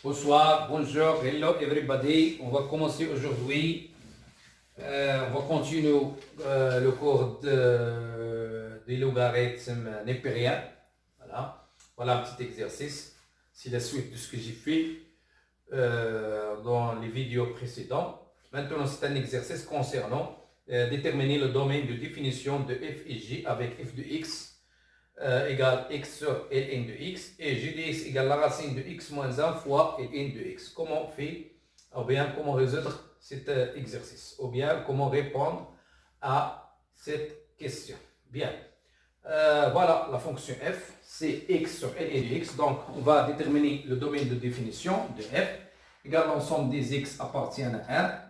Bonsoir, bonjour, hello everybody. On va commencer aujourd'hui. On va continuer le cours des logarithmes népériens. Voilà un petit exercice. C'est la suite de ce que j'ai fait dans les vidéos précédentes. Maintenant, c'est un exercice concernant déterminer le domaine de définition de f et g avec f de x égale x sur ln de x et g de x égale la racine de x moins 1 fois ln de x. Comment on fait, ou bien comment résoudre cet exercice, ou bien comment répondre à cette question. Bien, voilà la fonction f, c'est x sur ln de x. Donc on va déterminer le domaine de définition de f égale l'ensemble des x appartiennent à 1,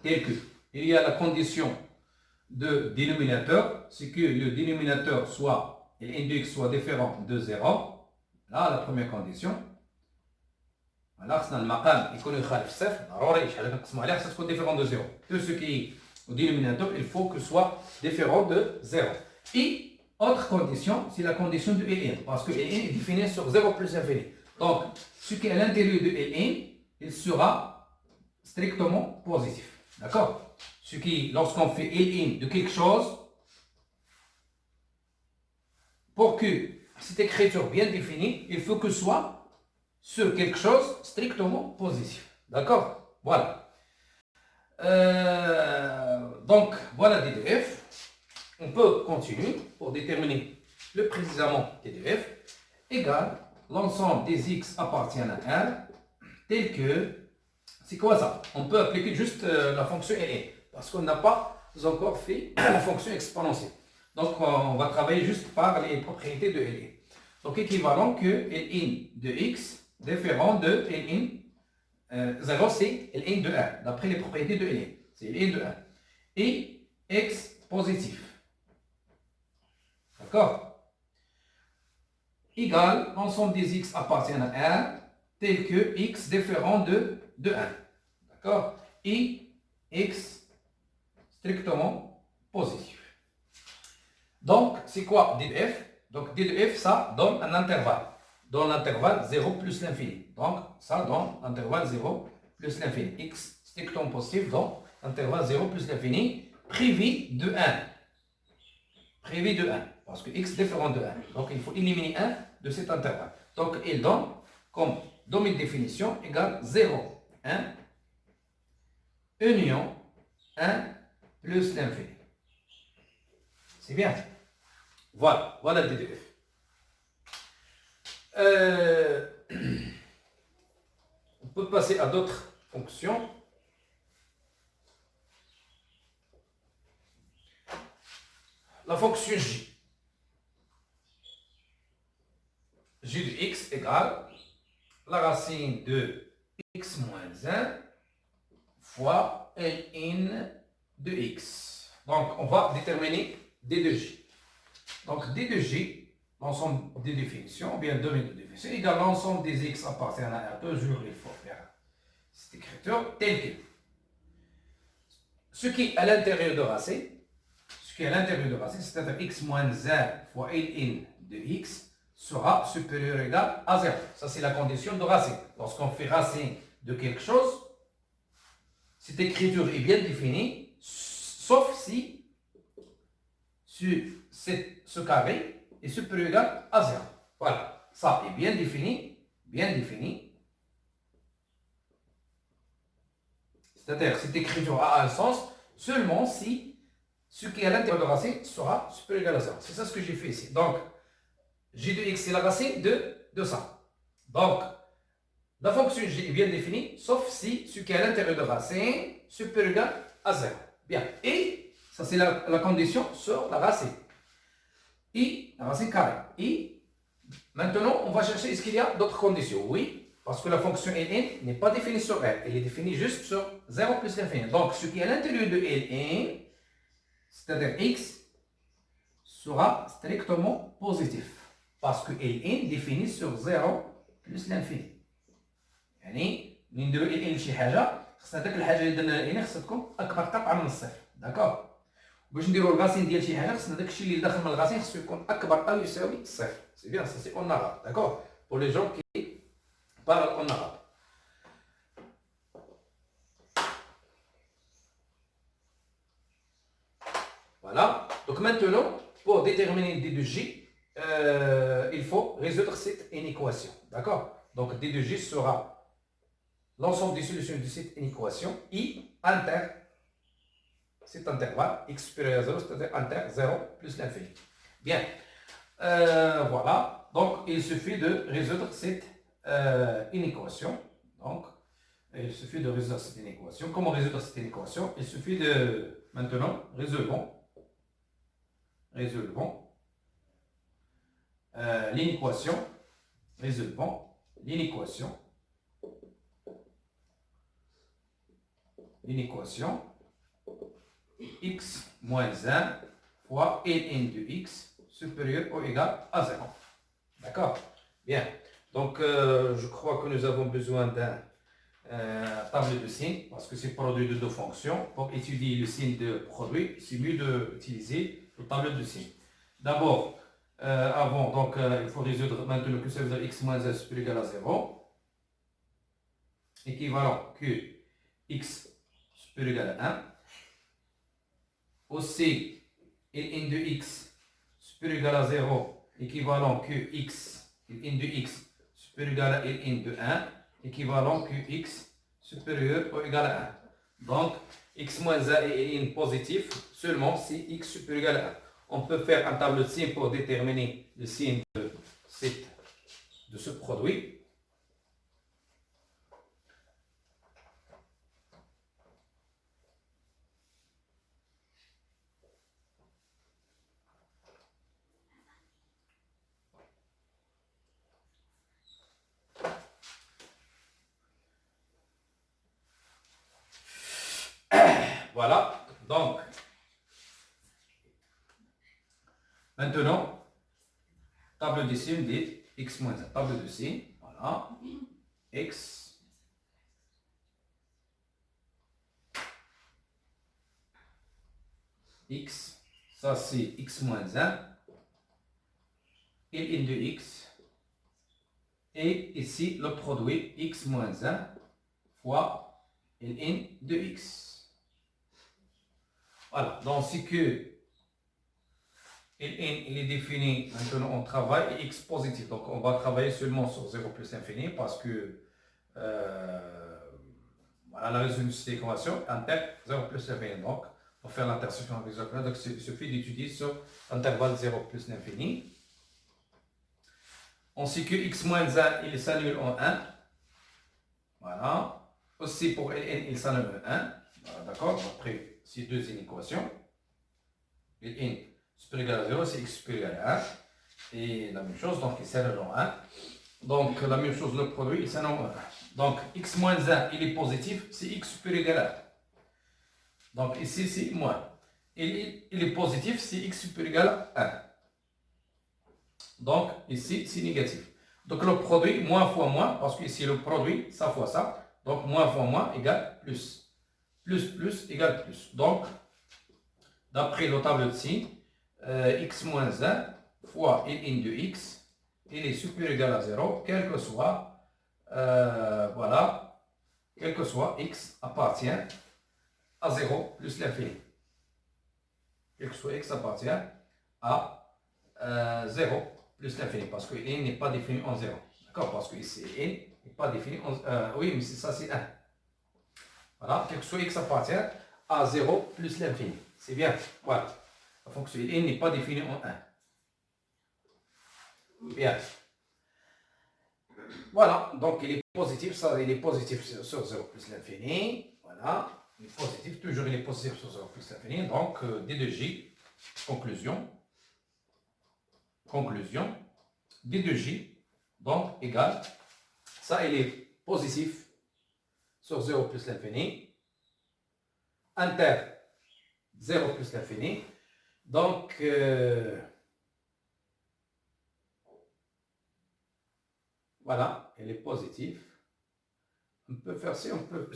tel que il y a la condition de dénominateur, c'est que le dénominateur soit ln de x soit différent de 0. Là, la première condition. Voilà, c'est dans le maqam, il connaît le صفر, ça soit différent de 0. Tout ce qui est au dénominateur, il faut que soit différent de 0. Et autre condition, c'est la condition de ln, parce que ln est défini sur 0 plus l'infini. Donc, ce qui est à l'intérieur de ln, il sera strictement positif. D'accord? Ce qui, lorsqu'on fait ln de quelque chose, pour que cette écriture bien définie, il faut que soit ce quelque chose strictement positif. D'accord? Voilà. Donc, voilà d de f. On peut continuer pour déterminer le précisément d de f égale l'ensemble des x appartiennent à 1 tel que, c'est quoi ça? On peut appliquer juste la fonction ln parce qu'on n'a pas encore fait la fonction exponentielle. Donc, on va travailler juste par les propriétés de ln. Donc, équivalent que ln de x différent de ln 0, c'est ln de 1, d'après les propriétés de ln. C'est ln de 1. Et x positif. D'accord? Égale l'ensemble des x appartiennent à 1, tel que x différent de 1. D'accord? Et x strictement positif. Donc, c'est quoi d de f? Donc, d de f, ça donne un intervalle. Dans l'intervalle 0 plus l'infini. Donc, ça donne l'intervalle 0 plus l'infini. X strictement positif dans l'intervalle 0 plus l'infini, privé de 1. Privé de 1. Parce que x différent de 1. Donc, il faut éliminer 1 de cet intervalle. Donc, il donne comme domaine de définition égale 0, 1, union 1 plus l'infini. C'est bien. Voilà, voilà d de f. On peut passer à d'autres fonctions. La fonction j. J de x égale la racine de x moins 1 fois ln de x. Donc, on va déterminer d de j. Donc, d de j, l'ensemble des définitions, ou bien domaine de définition, égale l'ensemble des x appartiennent à 1. Toujours, il faut faire cette écriture telle que ce qui est à l'intérieur de racine, c'est-à-dire x moins 1 fois ln de x, sera supérieur ou égal à 0. Ça, c'est la condition de racine. Lorsqu'on fait racine de quelque chose, cette écriture est bien définie, sauf si ce carré est supérieur ou égal à 0. Voilà, ça est bien défini, C'est-à-dire, cette écriture a un sens seulement si ce qui est à l'intérieur de la racine sera supérieur ou égal à 0. C'est ça ce que j'ai fait ici. Donc, g de x, c'est la racine de ça. Donc, la fonction g est bien définie, sauf si ce qui est à l'intérieur de la racine supérieur ou égal à 0. Bien. Et ça, c'est la condition sur la racine. Et la racine carrée. Et maintenant, on va chercher est-ce qu'il y a d'autres conditions. Oui, parce que la fonction ln n'est pas définie sur R. Elle est définie juste sur 0 plus l'infini. Donc, ce qui est à l'intérieur de ln, c'est-à-dire x, sera strictement positif. Parce que ln définit sur 0 plus l'infini. يعني من نديرو ln شي حاجه خصنا داك الحاجه اللي درنا ln خصها تكون اكبر قطعه من الصفر. داكوغ. باش نديرو الغاسين ديال شي حاجه خصنا داكشي اللي داخل من الغاسين خصو يكون اكبر او يساوي صفر. سي بيان سا سي اون arabe, d'accord, pour les gens qui parlent en arabe. Voilà. Donc maintenant, pour déterminer d de j, il faut résoudre cette inéquation, d'accord. Donc d de j sera l'ensemble des solutions de cette inéquation I inter cet intervalle x supérieur à 0, c'est-à-dire inter 0 plus l'infini. Bien, voilà, donc il suffit de résoudre cette inéquation. Donc, il suffit de résoudre cette inéquation. Comment résoudre cette inéquation? Il suffit de, maintenant, résolvons l'inéquation, l'inéquation x moins 1 fois ln de x supérieur ou égal à 0. D'accord? Bien. Donc, je crois que nous avons besoin d'un table de signes parce que c'est produit de deux fonctions. Pour étudier le signe de produit, c'est mieux d'utiliser le tableau de signes. D'abord, avant, donc, il faut résoudre maintenant que ça veut dire x moins 1 supérieur ou égal à 0. Équivalent que x supérieur ou égal à 1. Aussi, ln de x supérieur ou égal à 0, équivalent que x, ln de x supérieur ou égal à ln de 1, équivalent que x supérieur ou égal à 1. Donc, x moins 1 est ln positif seulement si x supérieur ou égal à 1. On peut faire un tableau de signes pour déterminer le signe de ce produit. Voilà, donc, maintenant, table de signes de x moins 1. Table de signes, voilà, x ça c'est x moins 1, ln de x, et ici le produit x moins 1 fois ln de x. Voilà, donc c'est que ln il est défini, maintenant on travaille, et x positif. Donc on va travailler seulement sur 0 plus infini parce que voilà, la résolution de cette équation intègre 0 plus l'infini. Donc pour faire l'intersection avec 0 plus, donc il suffit d'étudier sur l'intervalle 0 plus l'infini. On sait que x moins 1 il s'annule en 1. Voilà. Aussi pour ln il s'annule en 1. Voilà, d'accord. Après ces deux inéquations, ln supérieur à 0, c'est x supérieur à 1. Et la même chose, donc il s'annule en 1. Donc la même chose, le produit, il s'annule en 1. Donc x moins 1, il est positif, c'est x supérieur à 1. Donc ici, c'est moins. Il est positif, c'est x supérieur à 1. Donc ici, c'est négatif. Donc le produit, moins fois moins, parce que ici le produit, ça fois ça. Donc moins fois moins égale plus. Plus égale plus. Donc, d'après le tableau de signes, x moins 1 fois ln de x, il est supérieur ou égal à 0, quel que soit, voilà, quel que soit x appartient à 0 plus l'infini. Quel que soit x appartient à 0 plus l'infini, parce que n n'est pas défini en 0. D'accord? Parce que ici, n n'est pas défini en... oui, mais ça, c'est 1. Voilà, quel que soit x appartient à 0 plus l'infini. C'est bien. Voilà. La fonction n n'est pas définie en 1. Bien. Voilà, donc il est positif, ça il est positif sur 0 plus l'infini. Voilà, il est positif, toujours il est positif sur 0 plus l'infini. Donc d de j, conclusion, d de j, donc égale, ça il est positif sur 0 plus l'infini, inter 0 plus l'infini. Donc, voilà, elle est positive. On peut faire ça, on peut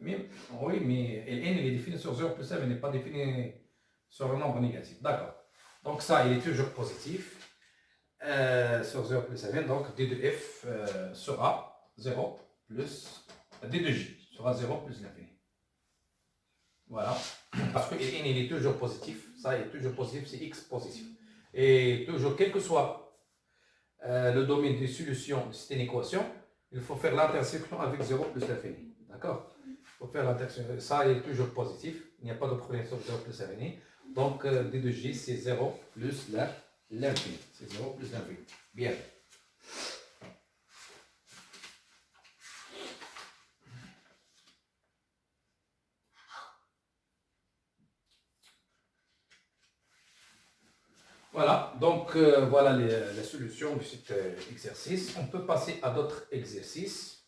même, oui, mais ln elle est définie sur 0 plus 1, elle n'est pas définie sur un nombre négatif. D'accord. Donc ça, il est toujours positif. Sur 0 plus infini, donc d de f sera 0 plus d de j sera 0 plus l'infini. Voilà. Parce que n il est toujours positif. Ça, il est toujours positif, c'est x positif. Et toujours, quel que soit le domaine de solution de cette équation, il faut faire l'intersection avec 0 plus l'infini. D'accord? Il faut faire l'intersection. Ça, il est toujours positif. Il n'y a pas de problème sur 0 plus l'infini. Donc, d de j, c'est 0 plus l'infini. C'est 0 plus l'infini. Bien. Voilà, donc voilà la solution de cet exercice. On peut passer à d'autres exercices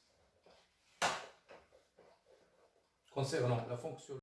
concernant la fonction.